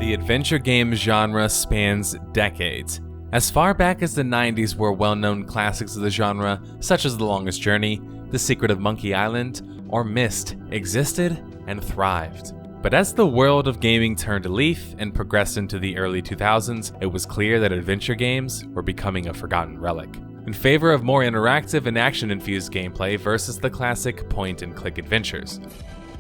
The adventure game genre spans decades. As far back as the 90s, where well-known classics of the genre, such as The Longest Journey, The Secret of Monkey Island, or Myst, existed and thrived. But as the world of gaming turned a leaf and progressed into the early 2000s, it was clear that adventure games were becoming a forgotten relic, in favor of more interactive and action-infused gameplay versus the classic point-and-click adventures.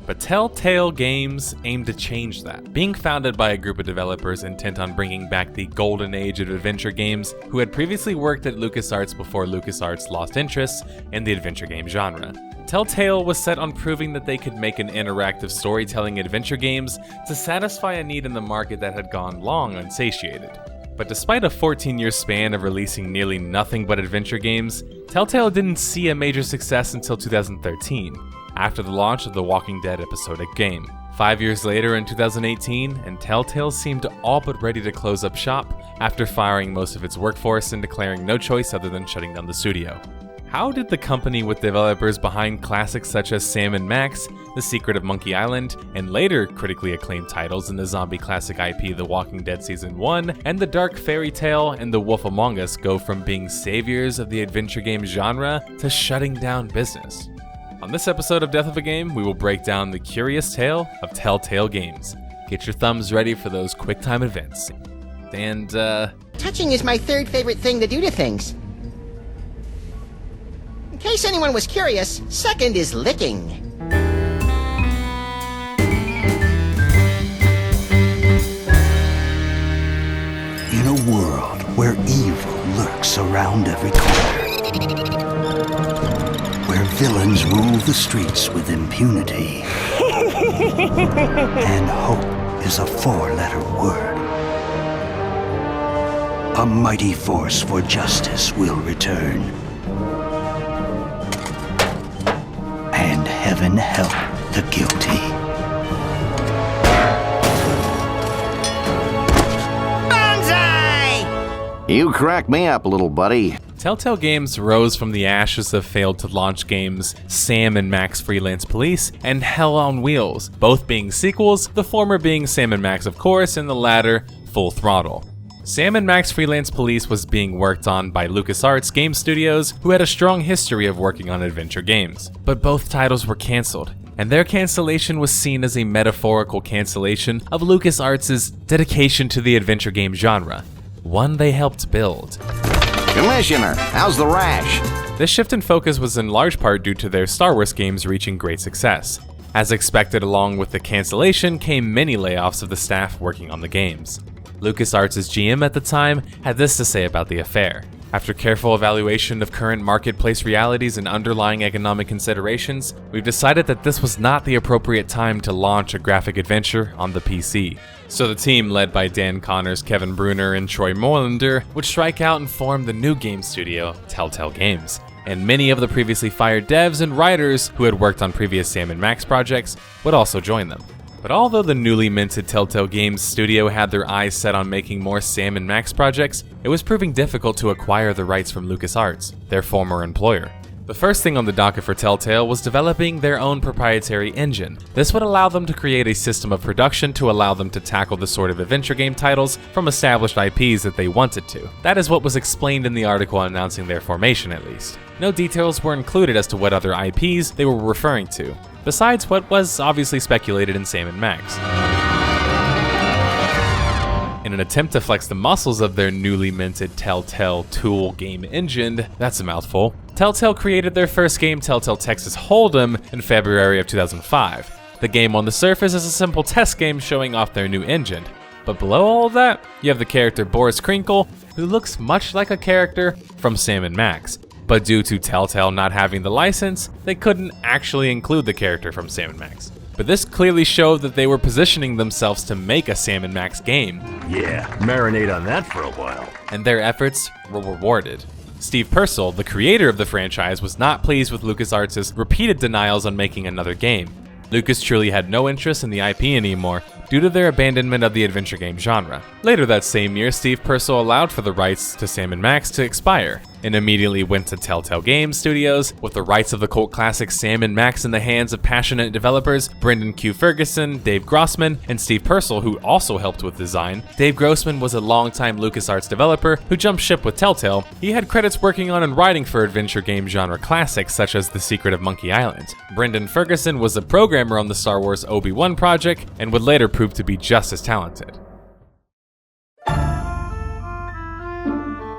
But Telltale Games aimed to change that, being founded by a group of developers intent on bringing back the golden age of adventure games who had previously worked at LucasArts before LucasArts lost interest in the adventure game genre. Telltale was set on proving that they could make an interactive storytelling adventure games to satisfy a need in the market that had gone long unsatiated. But despite a 14-year span of releasing nearly nothing but adventure games, Telltale didn't see a major success until 2013, after the launch of the Walking Dead episodic game. 5 years later in 2018, and Telltale seemed all but ready to close up shop after firing most of its workforce and declaring no choice other than shutting down the studio. How did the company with developers behind classics such as Sam & Max, The Secret of Monkey Island, and later critically acclaimed titles in the zombie classic IP The Walking Dead Season 1, and the dark fairy tale and The Wolf Among Us go from being saviors of the adventure game genre to shutting down business? On this episode of Death of a Game, we will break down the curious tale of Telltale Games. Get your thumbs ready for those quick-time events. And, touching is my third favorite thing to do to things. In case anyone was curious, second is licking. In a world where evil lurks around every corner, where villains rule the streets with impunity, and hope is a four-letter word, a mighty force for justice will return. And heaven help the guilty. Banzai! You crack me up, little buddy. Telltale Games rose from the ashes of failed-to-launch games Sam & Max Freelance Police and Hell on Wheels, both being sequels, the former being Sam & Max of course, and the latter Full Throttle. Sam & Max Freelance Police was being worked on by LucasArts game studios, who had a strong history of working on adventure games. But both titles were cancelled, and their cancellation was seen as a metaphorical cancellation of LucasArts' dedication to the adventure game genre, one they helped build. Commissioner, how's the rash? This shift in focus was in large part due to their Star Wars games reaching great success. As expected, along with the cancellation came many layoffs of the staff working on the games. LucasArts' GM at the time had this to say about the affair. After careful evaluation of current marketplace realities and underlying economic considerations, we've decided that this was not the appropriate time to launch a graphic adventure on the PC. So the team, led by Dan Connors, Kevin Bruner, and Troy Molander, would strike out and form the new game studio, Telltale Games. And many of the previously fired devs and writers who had worked on previous Sam & Max projects would also join them. But although the newly minted Telltale Games studio had their eyes set on making more Sam & Max projects, it was proving difficult to acquire the rights from LucasArts, their former employer. The first thing on the docket for Telltale was developing their own proprietary engine. This would allow them to create a system of production to allow them to tackle the sort of adventure game titles from established IPs that they wanted to. That is what was explained in the article announcing their formation, at least. No details were included as to what other IPs they were referring to, besides what was obviously speculated in Sam & Max. In an attempt to flex the muscles of their newly minted Telltale Tool game engine, that's a mouthful, Telltale created their first game, Telltale Texas Hold'em, in February of 2005. The game on the surface is a simple test game showing off their new engine. But below all of that, you have the character Boris Krinkle, who looks much like a character from Sam & Max. But due to Telltale not having the license, they couldn't actually include the character from Sam & Max. But this clearly showed that they were positioning themselves to make a Sam & Max game. Yeah, marinate on that for a while. And their efforts were rewarded. Steve Purcell, the creator of the franchise, was not pleased with LucasArts' repeated denials on making another game. Lucas truly had no interest in the IP anymore due to their abandonment of the adventure game genre. Later that same year, Steve Purcell allowed for the rights to Sam & Max to expire. and immediately went to Telltale Games Studios, with the rights of the cult classic Sam and Max in the hands of passionate developers Brendan Q. Ferguson, Dave Grossman, and Steve Purcell, who also helped with design. Dave Grossman was a longtime LucasArts developer who jumped ship with Telltale. He had credits working on and writing for adventure game genre classics such as The Secret of Monkey Island. Brendan Ferguson was a programmer on the Star Wars Obi-Wan project and would later prove to be just as talented.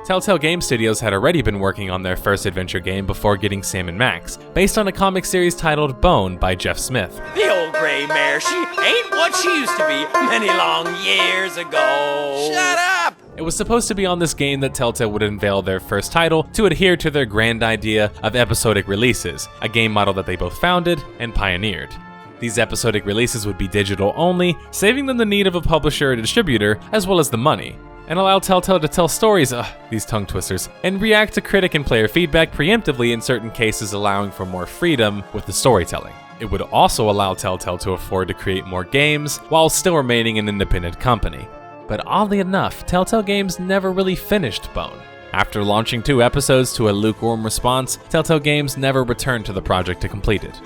Telltale Game Studios had already been working on their first adventure game before getting Sam and Max, based on a comic series titled Bone by Jeff Smith. The old gray mare, she ain't what she used to be many long years ago. Shut up! It was supposed to be on this game that Telltale would unveil their first title to adhere to their grand idea of episodic releases, a game model that they both founded and pioneered. These episodic releases would be digital only, saving them the need of a publisher or distributor, as well as the money, and allow Telltale to tell stories, these tongue twisters, and react to critic and player feedback preemptively in certain cases, allowing for more freedom with the storytelling. It would also allow Telltale to afford to create more games while still remaining an independent company. But oddly enough, Telltale Games never really finished Bone. After launching 2 episodes to a lukewarm response, Telltale Games never returned to the project to complete it.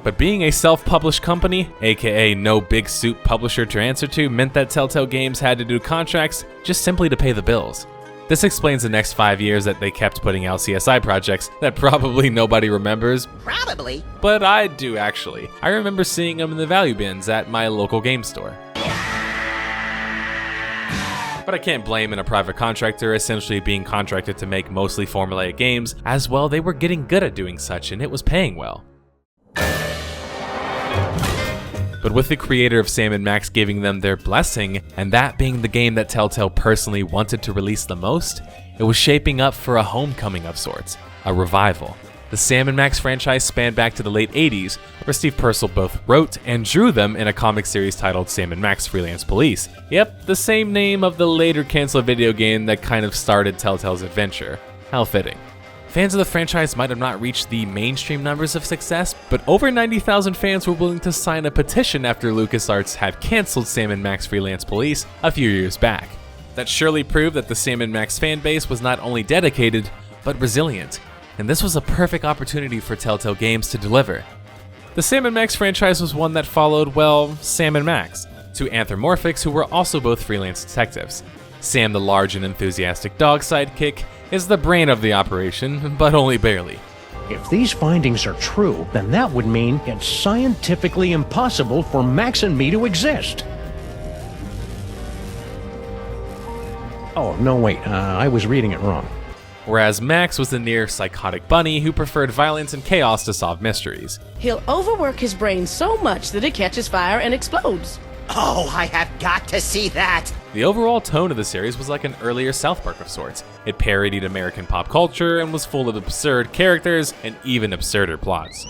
But being a self-published company, aka no big soup publisher to answer to, meant that Telltale Games had to do contracts just simply to pay the bills. This explains the next 5 years that they kept putting out CSI projects that probably nobody remembers. Probably. But I do actually. I remember seeing them in the value bins at my local game store. But I can't blame a private contractor essentially being contracted to make mostly formulaic games, as well they were getting good at doing such and it was paying well. But with the creator of Sam and Max giving them their blessing, and that being the game that Telltale personally wanted to release the most, it was shaping up for a homecoming of sorts, a revival. The Sam and Max franchise spanned back to the late 80s, where Steve Purcell both wrote and drew them in a comic series titled Sam and Max Freelance Police. Yep, the same name of the later canceled video game that kind of started Telltale's adventure. How fitting. Fans of the franchise might have not reached the mainstream numbers of success, but over 90,000 fans were willing to sign a petition after LucasArts had canceled Sam and Max Freelance Police a few years back. That surely proved that the Sam and Max fan base was not only dedicated, but resilient, and this was a perfect opportunity for Telltale Games to deliver. The Sam and Max franchise was one that followed, well, Sam and Max, 2 anthropomorphics who were also both freelance detectives. Sam, the large and enthusiastic dog sidekick, is the brain of the operation, but only barely. If these findings are true, then that would mean it's scientifically impossible for Max and me to exist. Oh, no, wait, I was reading it wrong. Whereas Max was the near psychotic bunny who preferred violence and chaos to solve mysteries. He'll overwork his brain so much that it catches fire and explodes. Oh, I have got to see that. The overall tone of the series was like an earlier South Park of sorts. It parodied American pop culture and was full of absurd characters and even absurder plots.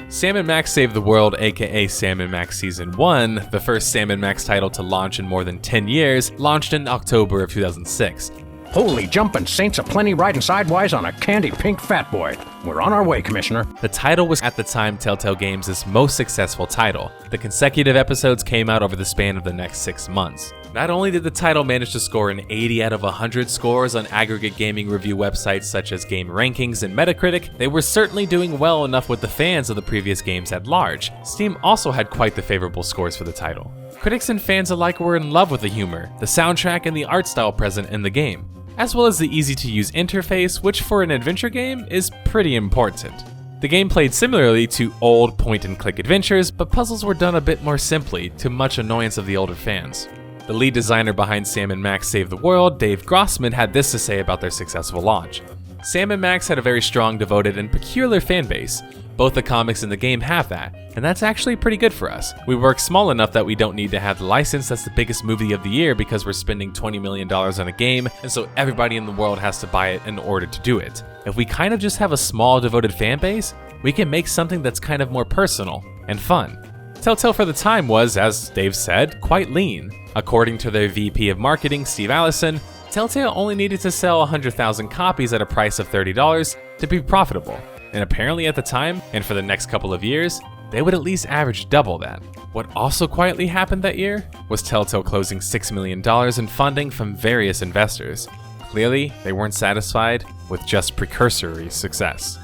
Sam and Max Save the World, aka Sam and Max Season 1, the first Sam and Max title to launch in more than 10 years, launched in October of 2006. Holy jumping saints aplenty riding sidewise on a candy pink fat boy. We're on our way, Commissioner. The title was at the time Telltale Games' most successful title. The consecutive episodes came out over the span of the next 6 months. Not only did the title manage to score an 80 out of 100 scores on aggregate gaming review websites such as Game Rankings and Metacritic, they were certainly doing well enough with the fans of the previous games at large. Steam also had quite the favorable scores for the title. Critics and fans alike were in love with the humor, the soundtrack, and the art style present in the game, as well as the easy-to-use interface, which for an adventure game is pretty important. The game played similarly to old point-and-click adventures, but puzzles were done a bit more simply, to much annoyance of the older fans. The lead designer behind Sam and Max Save the World, Dave Grossman, had this to say about their successful launch. Sam and Max had a very strong, devoted, and peculiar fan base. Both the comics and the game have that, and that's actually pretty good for us. We work small enough that we don't need to have the license that's the biggest movie of the year because we're spending $20 million on a game, and so everybody in the world has to buy it in order to do it. If we kind of just have a small, devoted fan base, we can make something that's kind of more personal and fun. Telltale for the time was, as Dave said, quite lean. According to their VP of Marketing, Steve Allison, Telltale only needed to sell 100,000 copies at a price of $30 to be profitable. And apparently at the time, and for the next couple of years, they would at least average double that. What also quietly happened that year was Telltale closing $6 million in funding from various investors. Clearly, they weren't satisfied with just precursory success.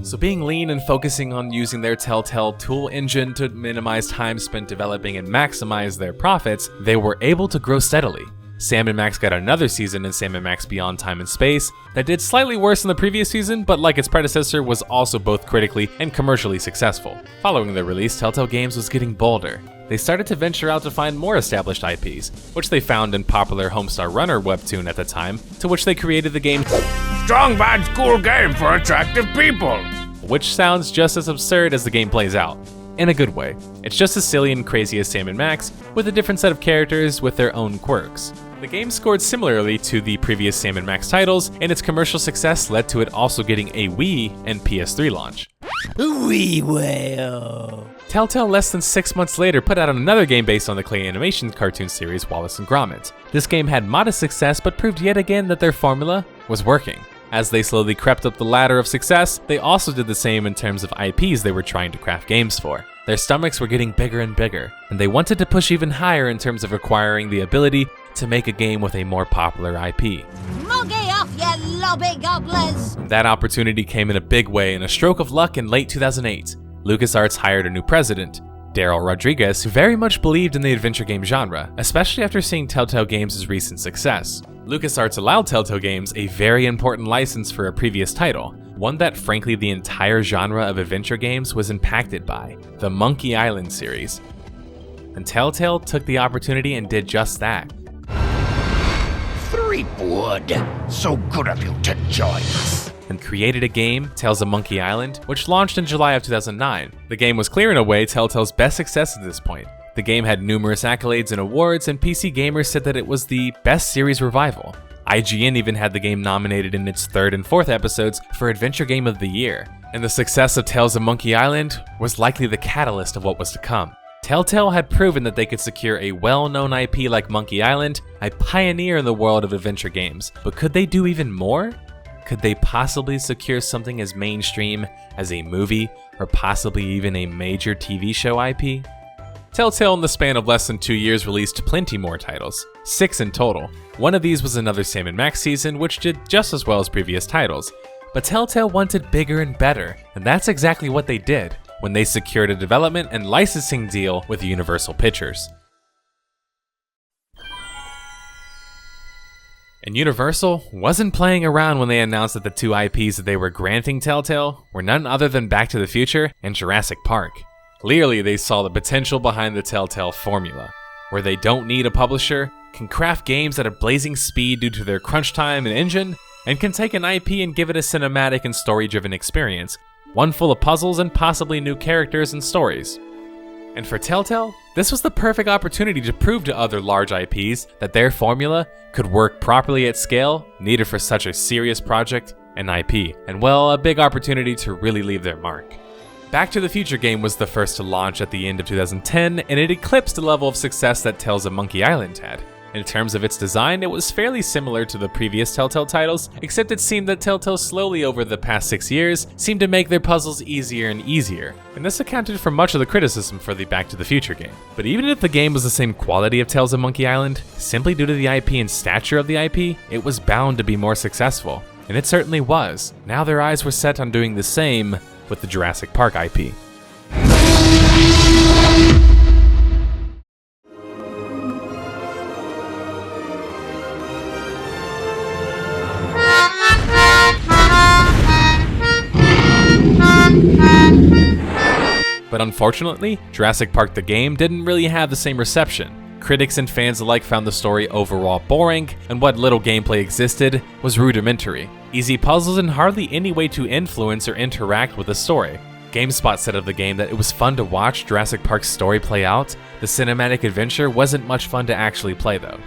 So being lean and focusing on using their Telltale tool engine to minimize time spent developing and maximize their profits, they were able to grow steadily. Sam & Max got another season in Sam & Max Beyond Time and Space that did slightly worse than the previous season, but like its predecessor was also both critically and commercially successful. Following their release, Telltale Games was getting bolder. They started to venture out to find more established IPs, which they found in popular Homestar Runner webtoon at the time, to which they created the game Strong Bad's cool game for attractive people. Which sounds just as absurd as the game plays out. In a good way. It's just as silly and crazy as Sam & Max, with a different set of characters with their own quirks. The game scored similarly to the previous Sam & Max titles, and its commercial success led to it also getting a Wii and PS3 launch. We will. Telltale less than 6 months later put out another game based on the clay animation cartoon series Wallace and Gromit. This game had modest success but proved yet again that their formula was working. As they slowly crept up the ladder of success, they also did the same in terms of IPs they were trying to craft games for. Their stomachs were getting bigger and bigger, and they wanted to push even higher in terms of acquiring the ability to make a game with a more popular IP. Monkey off, you lobby gobblers! That opportunity came in a big way in a stroke of luck in late 2008. LucasArts hired a new president, Daryl Rodriguez, who very much believed in the adventure game genre, especially after seeing Telltale Games' recent success. LucasArts allowed Telltale Games a very important license for a previous title, one that frankly the entire genre of adventure games was impacted by, the Monkey Island series. And Telltale took the opportunity and did just that. Threepwood, so good of you to join us. And created a game, Tales of Monkey Island, which launched in July of 2009. The game was clear in a way Telltale's best success at this point. The game had numerous accolades and awards, and PC Gamer said that it was the best series revival. IGN even had the game nominated in its 3rd and 4th episodes for Adventure Game of the Year. And the success of Tales of Monkey Island was likely the catalyst of what was to come. Telltale had proven that they could secure a well-known IP like Monkey Island, a pioneer in the world of adventure games. But could they do even more? Could they possibly secure something as mainstream as a movie, or possibly even a major TV show IP? Telltale in the span of less than 2 years released plenty more titles, 6 in total. One of these was another Sam & Max season, which did just as well as previous titles. But Telltale wanted bigger and better, and that's exactly what they did when they secured a development and licensing deal with Universal Pictures. And Universal wasn't playing around when they announced that the 2 IPs that they were granting Telltale were none other than Back to the Future and Jurassic Park. Clearly, they saw the potential behind the Telltale formula, where they don't need a publisher, can craft games at a blazing speed due to their crunch time and engine, and can take an IP and give it a cinematic and story-driven experience, one full of puzzles and possibly new characters and stories. And for Telltale, this was the perfect opportunity to prove to other large IPs that their formula could work properly at scale needed for such a serious project and IP, and well, a big opportunity to really leave their mark. Back to the Future game was the first to launch at the end of 2010, and it eclipsed the level of success that Tales of Monkey Island had. In terms of its design, it was fairly similar to the previous Telltale titles, except it seemed that Telltale slowly over the past 6 years seemed to make their puzzles easier and easier, and this accounted for much of the criticism for the Back to the Future game. But even if the game was the same quality of Tales of Monkey Island, simply due to the IP and stature of the IP, it was bound to be more successful, and it certainly was. Now their eyes were set on doing the same with the Jurassic Park IP. But unfortunately, Jurassic Park the game didn't really have the same reception. Critics and fans alike found the story overall boring, and what little gameplay existed was rudimentary. Easy puzzles and hardly any way to influence or interact with the story. GameSpot said of the game that it was fun to watch Jurassic Park's story play out. The cinematic adventure wasn't much fun to actually play though.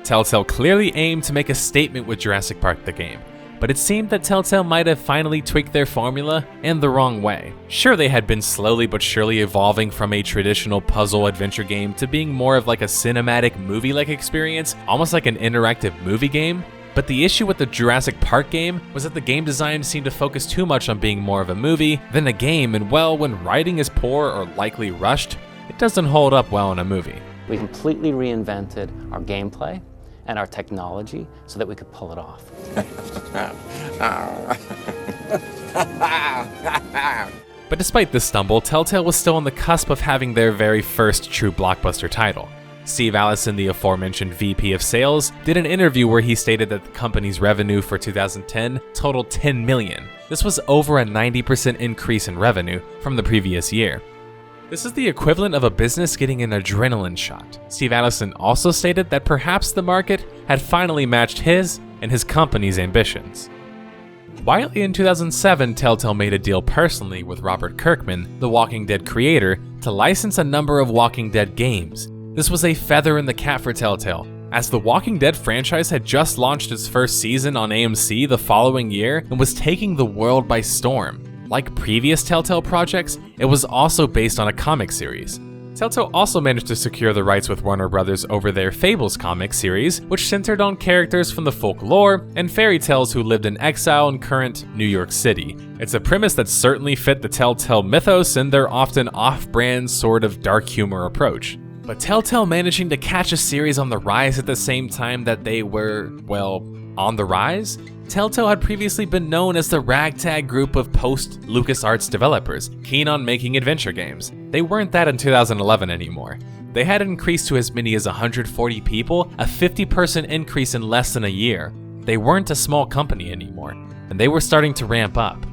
Telltale clearly aimed to make a statement with Jurassic Park the game, but it seemed that Telltale might have finally tweaked their formula in the wrong way. Sure, they had been slowly but surely evolving from a traditional puzzle adventure game to being more of like a cinematic movie-like experience, almost like an interactive movie game, But the issue with the Jurassic Park game was that the game design seemed to focus too much on being more of a movie than a game, and well, when writing is poor or likely rushed, it doesn't hold up well in a movie. We completely reinvented our gameplay and our technology so that we could pull it off. But despite this stumble, Telltale was still on the cusp of having their very first true blockbuster title. Steve Allison, the aforementioned VP of Sales, did an interview where he stated that the company's revenue for 2010 totaled $10 million. This was over a 90% increase in revenue from the previous year. This is the equivalent of a business getting an adrenaline shot. Steve Allison also stated that perhaps the market had finally matched his and his company's ambitions. Quietly in 2007, Telltale made a deal personally with Robert Kirkman, the Walking Dead creator, to license a number of Walking Dead games. This was a feather in the cap for Telltale, as the Walking Dead franchise had just launched its first season on AMC the following year and was taking the world by storm. Like previous Telltale projects, it was also based on a comic series. Telltale also managed to secure the rights with Warner Brothers over their Fables comic series, which centered on characters from the folklore and fairy tales who lived in exile in current New York City. It's a premise that certainly fit the Telltale mythos and their often off-brand sort of dark humor approach. But Telltale managing to catch a series on the rise at the same time that they were, well, on the rise? Telltale had previously been known as the ragtag group of post-LucasArts developers, keen on making adventure games. They weren't that in 2011 anymore. They had increased to as many as 140 people, a 50% increase in less than a year. They weren't a small company anymore, and they were starting to ramp up.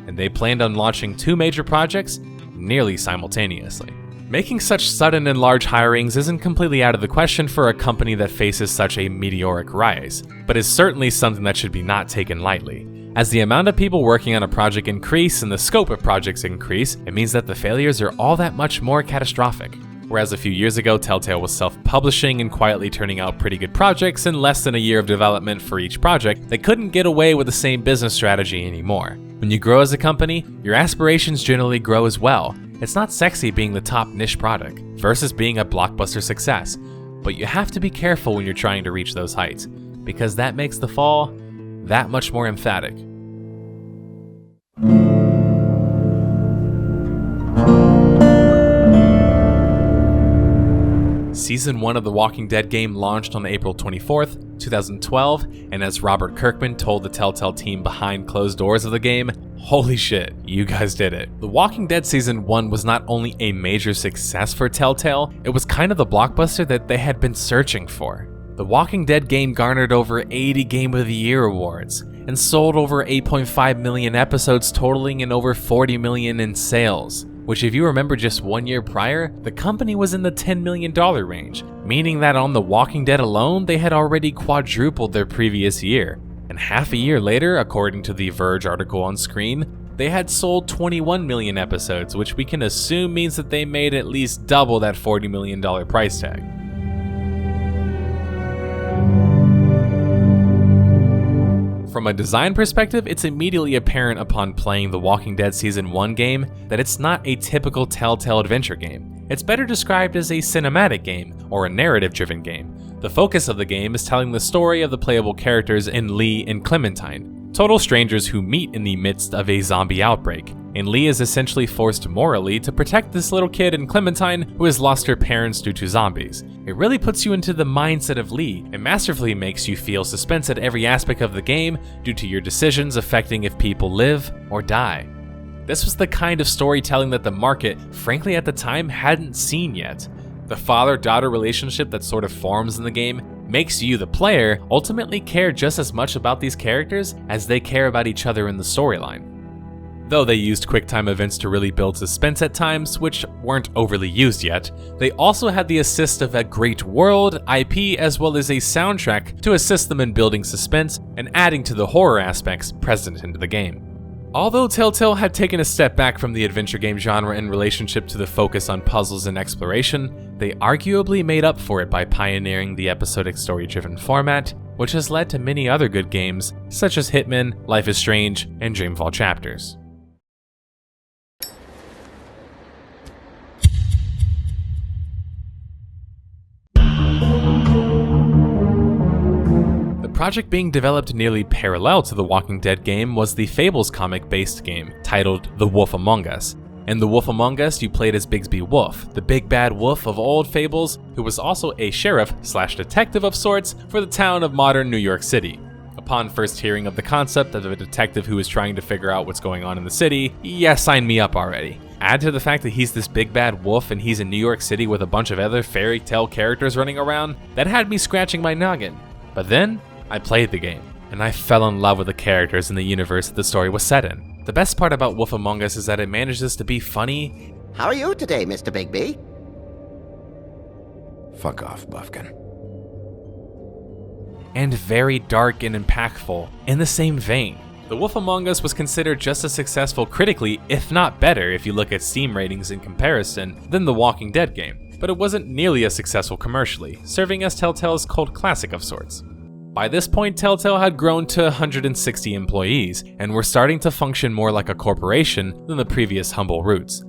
And they planned on launching 2 major projects nearly simultaneously. Making such sudden and large hirings isn't completely out of the question for a company that faces such a meteoric rise, but is certainly something that should be not taken lightly. As the amount of people working on a project increase and the scope of projects increase, it means that the failures are all that much more catastrophic. Whereas a few years ago, Telltale was self-publishing and quietly turning out pretty good projects in less than a year of development for each project, they couldn't get away with the same business strategy anymore. When you grow as a company, your aspirations generally grow as well. It's not sexy being the top niche product versus being a blockbuster success, but you have to be careful when you're trying to reach those heights, because that makes the fall that much more emphatic. Season 1 of The Walking Dead game launched on April 24th, 2012, and as Robert Kirkman told the Telltale team behind closed doors of the game, holy shit, you guys did it. The Walking Dead Season 1 was not only a major success for Telltale, it was kind of the blockbuster that they had been searching for. The Walking Dead game garnered over 80 Game of the Year awards, and sold over 8.5 million episodes totaling in over 40 million in sales. Which if you remember just 1 year prior, the company was in the $10 million range, meaning that on The Walking Dead alone, they had already quadrupled their previous year. And half a year later, according to the Verge article on screen, they had sold 21 million episodes, which we can assume means that they made at least double that $40 million price tag. From a design perspective, it's immediately apparent upon playing the Walking Dead Season 1 game that it's not a typical Telltale adventure game. It's better described as a cinematic game, or a narrative-driven game. The focus of the game is telling the story of the playable characters in Lee and Clementine, total strangers who meet in the midst of a zombie outbreak, and Lee is essentially forced morally to protect this little kid in Clementine who has lost her parents due to zombies. It really puts you into the mindset of Lee, and masterfully makes you feel suspense at every aspect of the game due to your decisions affecting if people live or die. This was the kind of storytelling that the market, frankly at the time, hadn't seen yet. The father-daughter relationship that sort of forms in the game makes you, the player, ultimately care just as much about these characters as they care about each other in the storyline. Though they used QuickTime events to really build suspense at times, which weren't overly used yet, they also had the assist of a great world, IP, as well as a soundtrack to assist them in building suspense and adding to the horror aspects present into the game. Although Telltale had taken a step back from the adventure game genre in relationship to the focus on puzzles and exploration, they arguably made up for it by pioneering the episodic story-driven format, which has led to many other good games, such as Hitman, Life is Strange, and Dreamfall Chapters. The project being developed nearly parallel to the Walking Dead game was the Fables comic-based game, titled The Wolf Among Us. In The Wolf Among Us, you played as Bigsby Wolf, the big bad wolf of old Fables, who was also a sheriff/detective of sorts for the town of modern New York City. Upon first hearing of the concept of a detective who is trying to figure out what's going on in the city, yeah, sign me up already. Add to the fact that he's this big bad wolf and he's in New York City with a bunch of other fairy tale characters running around, that had me scratching my noggin. But then, I played the game, and I fell in love with the characters and the universe that the story was set in. The best part about Wolf Among Us is that it manages to be funny. How are you today, Mr. Bigby? Fuck off, Buffkin. And very dark and impactful in the same vein. The Wolf Among Us was considered just as successful critically, if not better if you look at Steam ratings in comparison, than the Walking Dead game, but it wasn't nearly as successful commercially, serving as Telltale's cult classic of sorts. By this point, Telltale had grown to 160 employees, and were starting to function more like a corporation than the previous humble roots.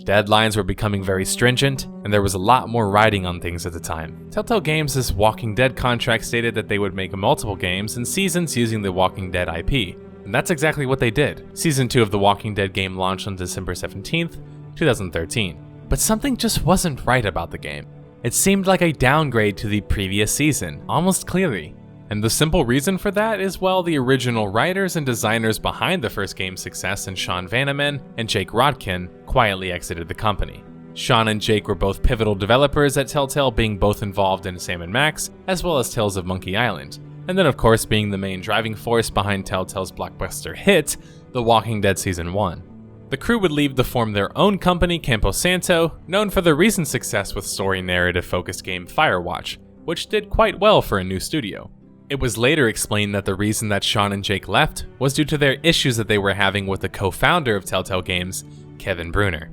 Deadlines were becoming very stringent, and there was a lot more riding on things at the time. Telltale Games' Walking Dead contract stated that they would make multiple games and seasons using the Walking Dead IP, and that's exactly what they did. Season 2 of the Walking Dead game launched on December 17th, 2013. But something just wasn't right about the game. It seemed like a downgrade to the previous season, almost clearly. And the simple reason for that is, well, the original writers and designers behind the first game's success in Sean Vanneman and Jake Rodkin quietly exited the company. Sean and Jake were both pivotal developers at Telltale, being both involved in Sam & Max, as well as Tales of Monkey Island, and then of course being the main driving force behind Telltale's blockbuster hit, The Walking Dead Season 1. The crew would leave to form their own company, Campo Santo, known for their recent success with story narrative-focused game Firewatch, which did quite well for a new studio. It was later explained that the reason that Sean and Jake left was due to their issues that they were having with the co-founder of Telltale Games, Kevin Bruner.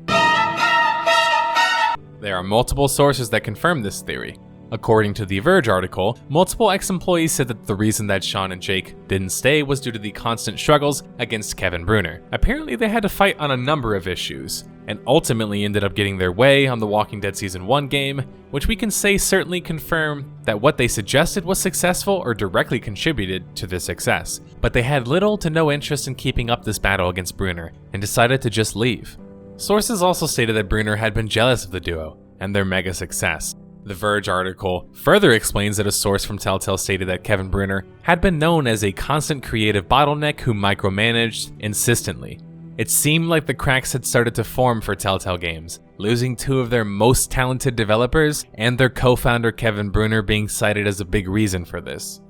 There are multiple sources that confirm this theory. According to the Verge article, multiple ex-employees said that the reason that Sean and Jake didn't stay was due to the constant struggles against Kevin Bruner. Apparently they had to fight on a number of issues, and ultimately ended up getting their way on the Walking Dead Season 1 game, which we can say certainly confirm that what they suggested was successful or directly contributed to their success. But they had little to no interest in keeping up this battle against Bruner, and decided to just leave. Sources also stated that Bruner had been jealous of the duo, and their mega success. The Verge article further explains that a source from Telltale stated that Kevin Bruner had been known as a constant creative bottleneck who micromanaged insistently. It seemed like the cracks had started to form for Telltale Games, losing two of their most talented developers and their co-founder Kevin Bruner being cited as a big reason for this.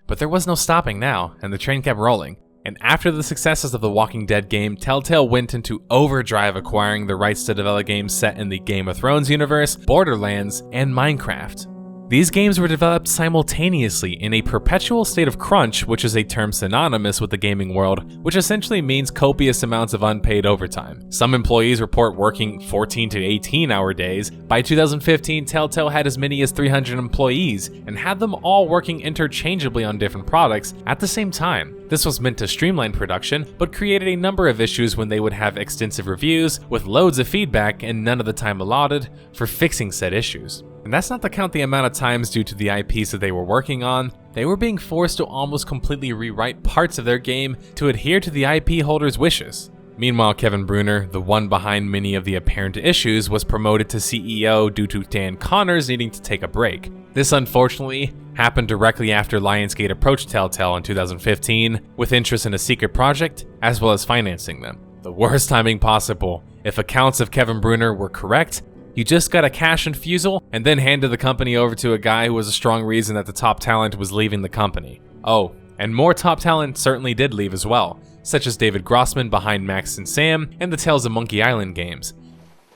But there was no stopping now, and the train kept rolling. And after the successes of the Walking Dead game, Telltale went into overdrive acquiring the rights to develop games set in the Game of Thrones universe, Borderlands, and Minecraft. These games were developed simultaneously in a perpetual state of crunch, which is a term synonymous with the gaming world, which essentially means copious amounts of unpaid overtime. Some employees report working 14 to 18-hour days. By 2015, Telltale had as many as 300 employees and had them all working interchangeably on different products at the same time. This was meant to streamline production, but created a number of issues when they would have extensive reviews with loads of feedback and none of the time allotted for fixing said issues. And that's not to count the amount of times due to the IPs that they were working on, they were being forced to almost completely rewrite parts of their game to adhere to the IP holders' wishes. Meanwhile, Kevin Bruner, the one behind many of the apparent issues, was promoted to CEO due to Dan Connors needing to take a break. This unfortunately happened directly after Lionsgate approached Telltale in 2015 with interest in a secret project as well as financing them. The worst timing possible. If accounts of Kevin Bruner were correct, you just got a cash infusal and then handed the company over to a guy who was a strong reason that the top talent was leaving the company. Oh, and more top talent certainly did leave as well, such as David Grossman behind Max and Sam and the Tales of Monkey Island games.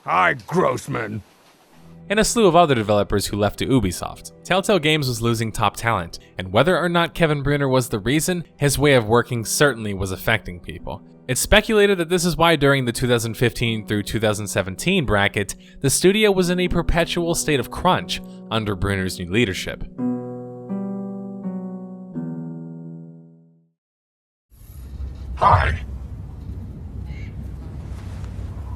Hi, Grossman. And a slew of other developers who left to Ubisoft. Telltale Games was losing top talent, and whether or not Kevin Bruner was the reason, his way of working certainly was affecting people. It's speculated that this is why during the 2015 through 2017 bracket, the studio was in a perpetual state of crunch under Bruner's new leadership. Hi.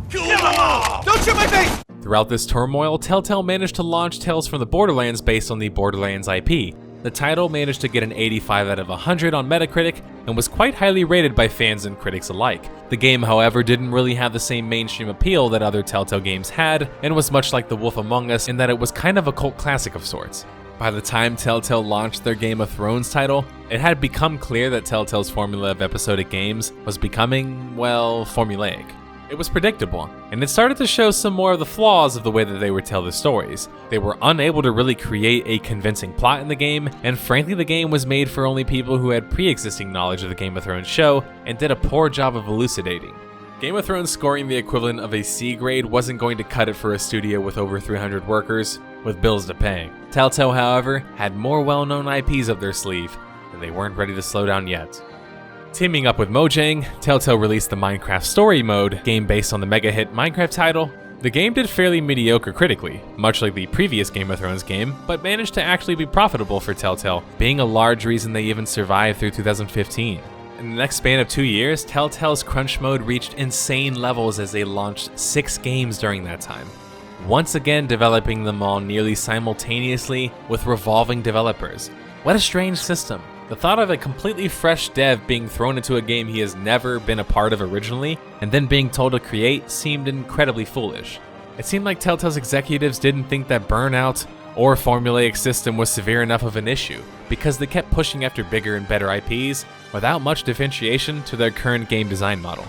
Kill them all! Don't shoot my face! Throughout this turmoil, Telltale managed to launch Tales from the Borderlands based on the Borderlands IP. The title managed to get an 85 out of 100 on Metacritic and was quite highly rated by fans and critics alike. The game, however, didn't really have the same mainstream appeal that other Telltale games had, and was much like The Wolf Among Us in that it was kind of a cult classic of sorts. By the time Telltale launched their Game of Thrones title, it had become clear that Telltale's formula of episodic games was becoming, well, formulaic. It was predictable, and it started to show some more of the flaws of the way that they would tell the stories. They were unable to really create a convincing plot in the game, and frankly the game was made for only people who had pre-existing knowledge of the Game of Thrones show and did a poor job of elucidating. Game of Thrones scoring the equivalent of a C grade wasn't going to cut it for a studio with over 300 workers, with bills to pay. Telltale, however, had more well-known IPs up their sleeve, and they weren't ready to slow down yet. Teaming up with Mojang, Telltale released the Minecraft Story Mode, game based on the mega-hit Minecraft title. The game did fairly mediocre critically, much like the previous Game of Thrones game, but managed to actually be profitable for Telltale, being a large reason they even survived through 2015. In the next span of 2 years, Telltale's crunch mode reached insane levels as they launched 6 games during that time, once again developing them all nearly simultaneously with revolving developers. What a strange system. The thought of a completely fresh dev being thrown into a game he has never been a part of originally, and then being told to create, seemed incredibly foolish. It seemed like Telltale's executives didn't think that burnout or formulaic system was severe enough of an issue, because they kept pushing after bigger and better IPs without much differentiation to their current game design model.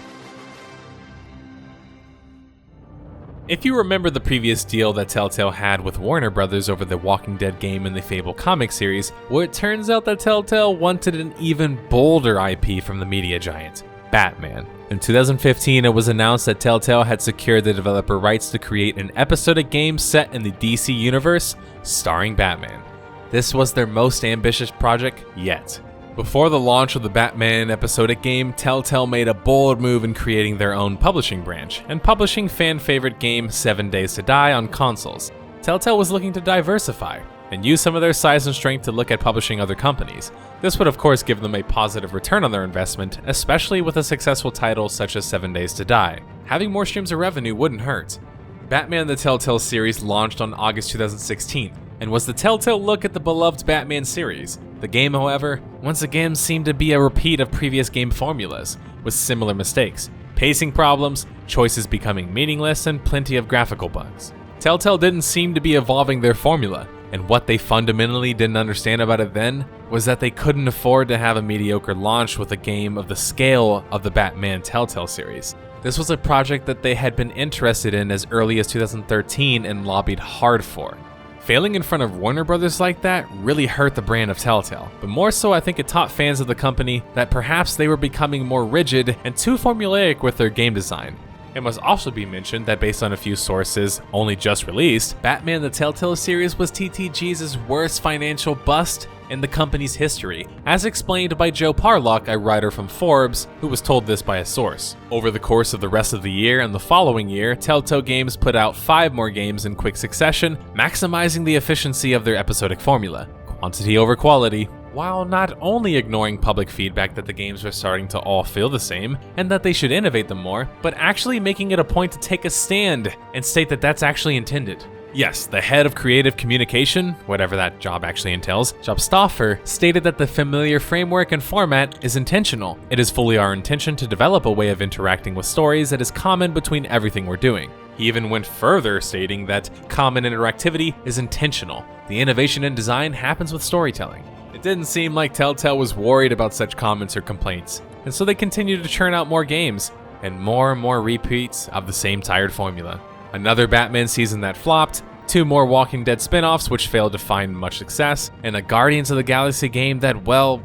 If you remember the previous deal that Telltale had with Warner Bros. Over the Walking Dead game and the Fable comic series, well, it turns out that Telltale wanted an even bolder IP from the media giant, Batman. In 2015, it was announced that Telltale had secured the developer rights to create an episodic game set in the DC universe, starring Batman. This was their most ambitious project yet. Before the launch of the Batman episodic game, Telltale made a bold move in creating their own publishing branch, and publishing fan-favorite game 7 Days to Die on consoles. Telltale was looking to diversify, and use some of their size and strength to look at publishing other companies. This would of course give them a positive return on their investment, especially with a successful title such as 7 Days to Die. Having more streams of revenue wouldn't hurt. Batman the Telltale series launched on August 2016, and was the Telltale look at the beloved Batman series. The game, however, once again seemed to be a repeat of previous game formulas, with similar mistakes, pacing problems, choices becoming meaningless, and plenty of graphical bugs. Telltale didn't seem to be evolving their formula, and what they fundamentally didn't understand about it then was that they couldn't afford to have a mediocre launch with a game of the scale of the Batman Telltale series. This was a project that they had been interested in as early as 2013 and lobbied hard for. Failing in front of Warner Bros. Like that really hurt the brand of Telltale, but more so I think it taught fans of the company that perhaps they were becoming more rigid and too formulaic with their game design. It must also be mentioned that based on a few sources, only just released, Batman the Telltale series was TTG's worst financial bust in the company's history, as explained by Joe Parlock, a writer from Forbes, who was told this by a source. Over the course of the rest of the year and the following year, Telltale Games put out 5 more games in quick succession, maximizing the efficiency of their episodic formula, quantity over quality, while not only ignoring public feedback that the games were starting to all feel the same, and that they should innovate them more, but actually making it a point to take a stand and state that that's actually intended. Yes, the head of creative communication, whatever that job actually entails, Job Stauffer, stated that the familiar framework and format is intentional. It is fully our intention to develop a way of interacting with stories that is common between everything we're doing. He even went further, stating that common interactivity is intentional. The innovation in design happens with storytelling. It didn't seem like Telltale was worried about such comments or complaints, and so they continued to churn out more games, and more repeats of the same tired formula. Another Batman season that flopped, 2 more Walking Dead spin-offs which failed to find much success, and a Guardians of the Galaxy game that, well...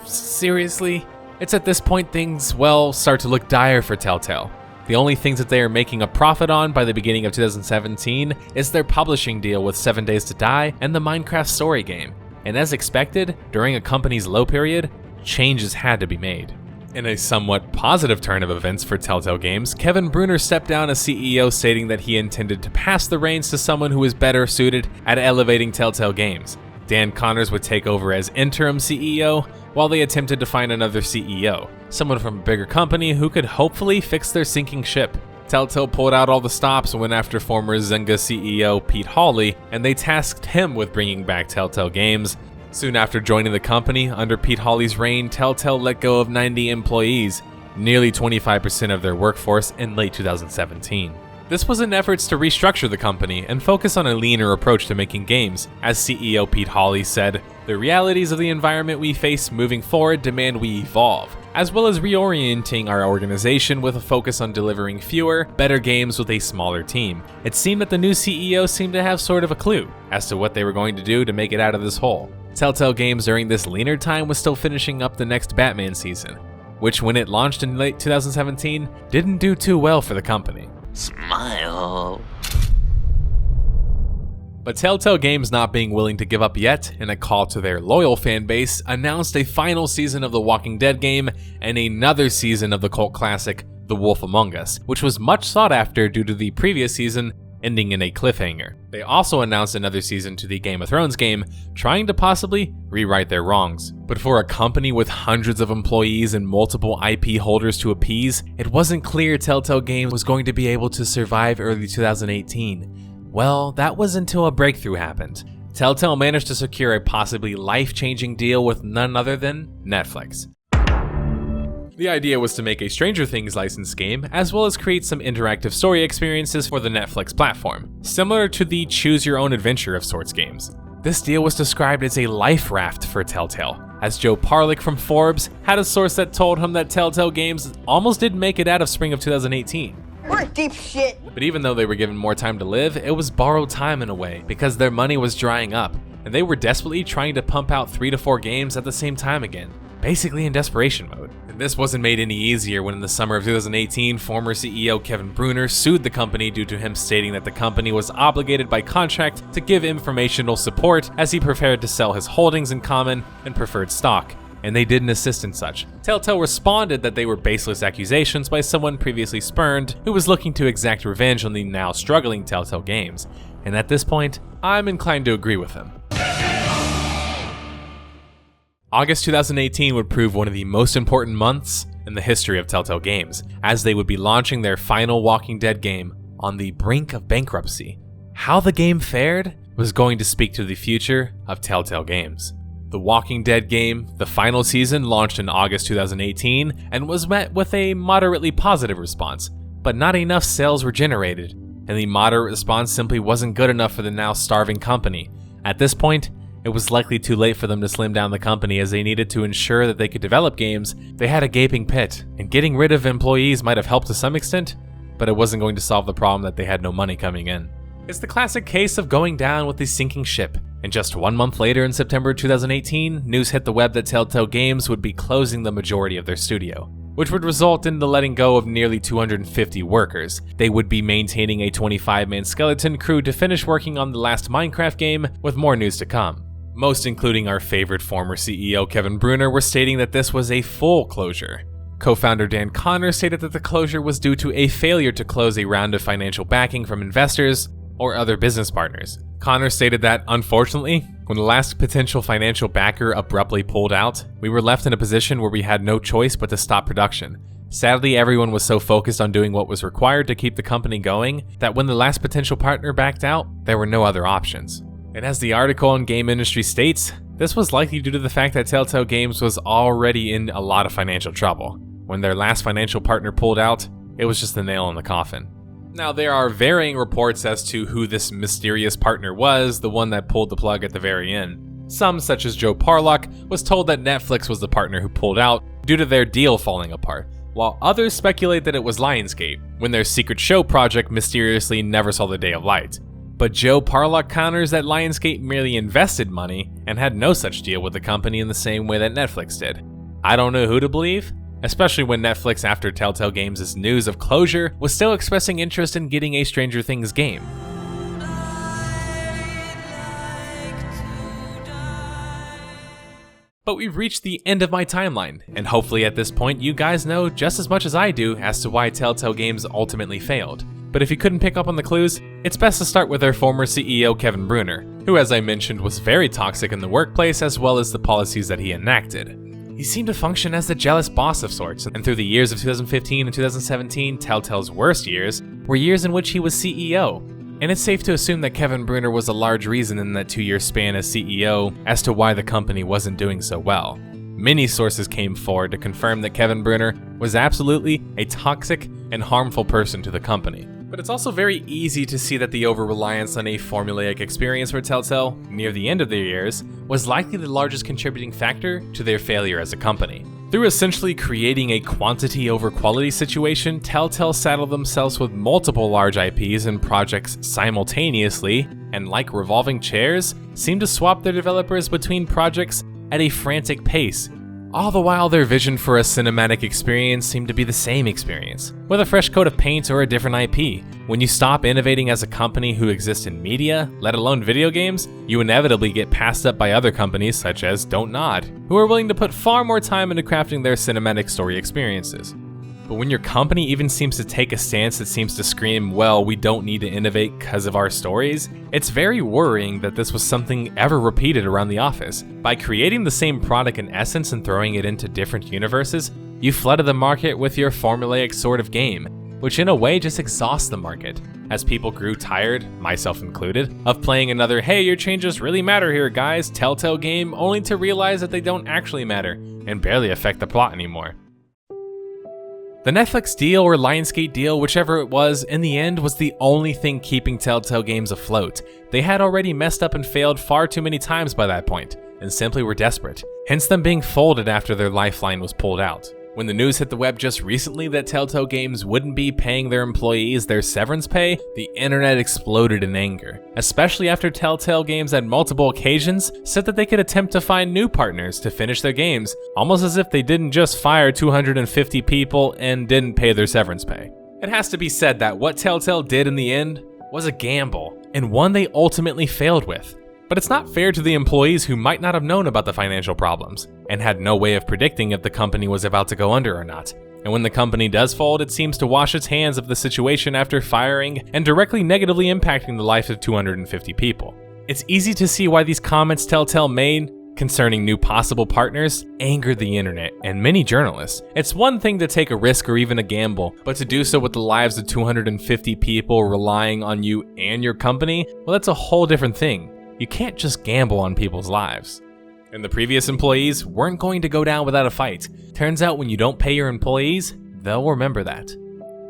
seriously? It's at this point things, well, start to look dire for Telltale. The only things that they are making a profit on by the beginning of 2017 is their publishing deal with 7 Days to Die and the Minecraft Story game. And as expected, during a company's low period, changes had to be made. In a somewhat positive turn of events for Telltale Games, Kevin Bruner stepped down as CEO, stating that he intended to pass the reins to someone who was better suited at elevating Telltale Games. Dan Connors would take over as interim CEO, while they attempted to find another CEO, someone from a bigger company who could hopefully fix their sinking ship. Telltale pulled out all the stops and went after former Zynga CEO Pete Hawley, and they tasked him with bringing back Telltale Games. Soon after joining the company, under Pete Hawley's reign, Telltale let go of 90 employees, nearly 25% of their workforce, in late 2017. This was in efforts to restructure the company and focus on a leaner approach to making games. As CEO Pete Hawley said, "The realities of the environment we face moving forward demand we evolve, as well as reorienting our organization with a focus on delivering fewer, better games with a smaller team." It seemed that the new CEO seemed to have sort of a clue as to what they were going to do to make it out of this hole. Telltale Games during this leaner time was still finishing up the next Batman season, which when it launched in late 2017, didn't do too well for the company. Smile. But Telltale Games, not being willing to give up yet, in a call to their loyal fan base, announced a final season of the Walking Dead game and another season of the cult classic The Wolf Among Us, which was much sought after due to the previous season ending in a cliffhanger. They also announced another season to the Game of Thrones game, trying to possibly rewrite their wrongs. But for a company with hundreds of employees and multiple IP holders to appease, it wasn't clear Telltale Games was going to be able to survive early 2018. Well, that was until a breakthrough happened. Telltale managed to secure a possibly life-changing deal with none other than Netflix. The idea was to make a Stranger Things licensed game, as well as create some interactive story experiences for the Netflix platform, similar to the Choose Your Own Adventure of sorts games. This deal was described as a life raft for Telltale, as Joe Parlick from Forbes had a source that told him that Telltale Games almost didn't make it out of spring of 2018. We're deep shit. But even though they were given more time to live, it was borrowed time in a way, because their money was drying up, and they were desperately trying to pump out 3 to 4 games at the same time again, basically in desperation mode. And this wasn't made any easier when in the summer of 2018, former CEO Kevin Bruner sued the company due to him stating that the company was obligated by contract to give informational support as he prepared to sell his holdings in common and preferred stock, and they didn't assist in such. Telltale responded that they were baseless accusations by someone previously spurned who was looking to exact revenge on the now struggling Telltale Games, and at this point, I'm inclined to agree with him. August 2018 would prove one of the most important months in the history of Telltale Games, as they would be launching their final Walking Dead game on the brink of bankruptcy. How the game fared was going to speak to the future of Telltale Games. The Walking Dead game, the final season, launched in August 2018 and was met with a moderately positive response, but not enough sales were generated, and the moderate response simply wasn't good enough for the now starving company. At this point, it was likely too late for them to slim down the company, as they needed to ensure that they could develop games. They had a gaping pit, and getting rid of employees might have helped to some extent, but it wasn't going to solve the problem that they had no money coming in. It's the classic case of going down with the sinking ship, and just 1 month later in September 2018, news hit the web that Telltale Games would be closing the majority of their studio, which would result in the letting go of nearly 250 workers. They would be maintaining a 25-man skeleton crew to finish working on the last Minecraft game, with more news to come. Most, including our favorite former CEO Kevin Bruner, were stating that this was a full closure. Co-founder Dan Connor stated that the closure was due to a failure to close a round of financial backing from investors or other business partners. Connor stated that, unfortunately, when the last potential financial backer abruptly pulled out, we were left in a position where we had no choice but to stop production. Sadly, everyone was so focused on doing what was required to keep the company going that when the last potential partner backed out, there were no other options. And as the article on Game Industry states, this was likely due to the fact that Telltale Games was already in a lot of financial trouble. When their last financial partner pulled out, it was just the nail in the coffin. Now, there are varying reports as to who this mysterious partner was, the one that pulled the plug at the very end. Some, such as Joe Parlock, was told that Netflix was the partner who pulled out due to their deal falling apart, while others speculate that it was Lionsgate, when their secret show project mysteriously never saw the day of light. But Joe Parlock counters that Lionsgate merely invested money and had no such deal with the company in the same way that Netflix did. I don't know who to believe, especially when Netflix, after Telltale Games' news of closure, was still expressing interest in getting a Stranger Things game. But we've reached the end of my timeline, and hopefully at this point you guys know just as much as I do as to why Telltale Games ultimately failed. But if you couldn't pick up on the clues, it's best to start with their former CEO Kevin Bruner, who, as I mentioned, was very toxic in the workplace as well as the policies that he enacted. He seemed to function as the jealous boss of sorts, and through the years of 2015 and 2017, Telltale's worst years, were years in which he was CEO. And it's safe to assume that Kevin Brunner was a large reason in that 2-year span as CEO as to why the company wasn't doing so well. Many sources came forward to confirm that Kevin Brunner was absolutely a toxic and harmful person to the company. But it's also very easy to see that the over-reliance on a formulaic experience for Telltale near the end of their years was likely the largest contributing factor to their failure as a company. Through essentially creating a quantity over quality situation, Telltale saddled themselves with multiple large IPs and projects simultaneously, and like revolving chairs, seemed to swap their developers between projects at a frantic pace. All the while, their vision for a cinematic experience seemed to be the same experience, with a fresh coat of paint or a different IP. When you stop innovating as a company who exists in media, let alone video games, you inevitably get passed up by other companies such as Don't Nod, who are willing to put far more time into crafting their cinematic story experiences. But when your company even seems to take a stance that seems to scream, well, we don't need to innovate because of our stories, it's very worrying that this was something ever repeated around the office. By creating the same product in essence and throwing it into different universes, you flooded the market with your formulaic sort of game, which in a way just exhausts the market, as people grew tired, myself included, of playing another "hey, your changes really matter here guys" Telltale game only to realize that they don't actually matter and barely affect the plot anymore. The Netflix deal or Lionsgate deal, whichever it was, in the end was the only thing keeping Telltale Games afloat. They had already messed up and failed far too many times by that point, and simply were desperate, hence them being folded after their lifeline was pulled out. When the news hit the web just recently that Telltale Games wouldn't be paying their employees their severance pay, the internet exploded in anger, especially after Telltale Games at multiple occasions said that they could attempt to find new partners to finish their games, almost as if they didn't just fire 250 people and didn't pay their severance pay. It has to be said that what Telltale did in the end was a gamble, and one they ultimately failed with. But it's not fair to the employees who might not have known about the financial problems, and had no way of predicting if the company was about to go under or not. And when the company does fold, it seems to wash its hands of the situation after firing and directly negatively impacting the life of 250 people. It's easy to see why these comments Telltale made concerning new possible partners angered the internet and many journalists. It's one thing to take a risk or even a gamble, but to do so with the lives of 250 people relying on you and your company, well, that's a whole different thing. You can't just gamble on people's lives. And the previous employees weren't going to go down without a fight. Turns out when you don't pay your employees, they'll remember that.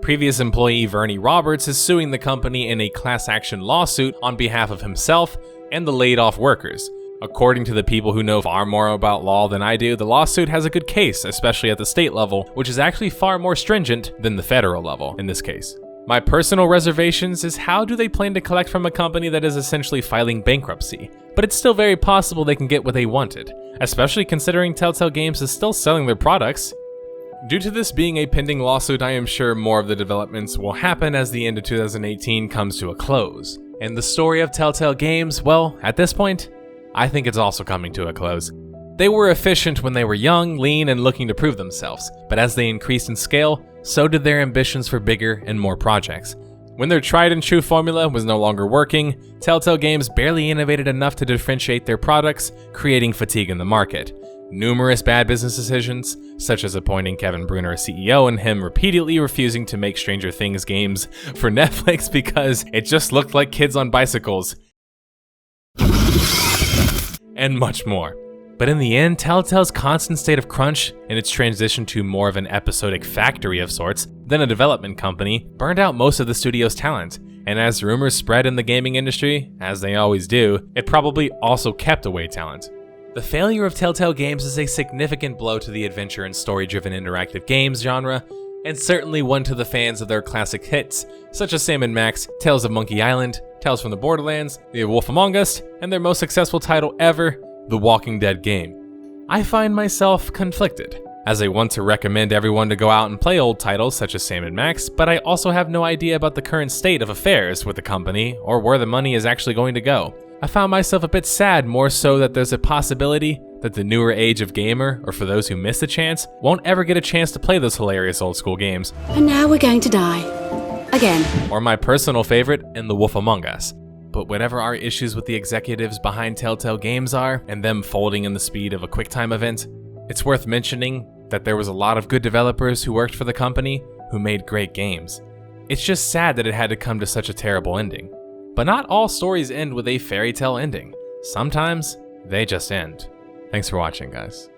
Previous employee Vernie Roberts is suing the company in a class action lawsuit on behalf of himself and the laid off workers. According to the people who know far more about law than I do, the lawsuit has a good case, especially at the state level, which is actually far more stringent than the federal level in this case. My personal reservations is how do they plan to collect from a company that is essentially filing bankruptcy? But it's still very possible they can get what they wanted, especially considering Telltale Games is still selling their products. Due to this being a pending lawsuit, I am sure more of the developments will happen as the end of 2018 comes to a close. And the story of Telltale Games, well, at this point, I think it's also coming to a close. They were efficient when they were young, lean, and looking to prove themselves, but as they increased in scale, so did their ambitions for bigger and more projects. When their tried and true formula was no longer working, Telltale Games barely innovated enough to differentiate their products, creating fatigue in the market. Numerous bad business decisions, such as appointing Kevin Brunner as CEO and him repeatedly refusing to make Stranger Things games for Netflix because it just looked like kids on bicycles, and much more. But in the end, Telltale's constant state of crunch and its transition to more of an episodic factory of sorts than a development company burned out most of the studio's talent, and as rumors spread in the gaming industry, as they always do, it probably also kept away talent. The failure of Telltale Games is a significant blow to the adventure and story-driven interactive games genre, and certainly one to the fans of their classic hits, such as Sam & Max, Tales of Monkey Island, Tales from the Borderlands, The Wolf Among Us, and their most successful title ever, The Walking Dead game. I find myself conflicted, as I want to recommend everyone to go out and play old titles such as Sam & Max, but I also have no idea about the current state of affairs with the company or where the money is actually going to go. I found myself a bit sad, more so that there's a possibility that the newer age of gamer, or for those who miss the chance, won't ever get a chance to play those hilarious old school games. And now we're going to die. Again. Or my personal favorite, in The Wolf Among Us. But whatever our issues with the executives behind Telltale Games are, and them folding in the speed of a QuickTime event, It's worth mentioning that there was a lot of good developers who worked for the company who made great games. It's just sad that it had to come to such a terrible ending. But not all stories end with a fairy tale ending. Sometimes they just end. Thanks for watching, guys.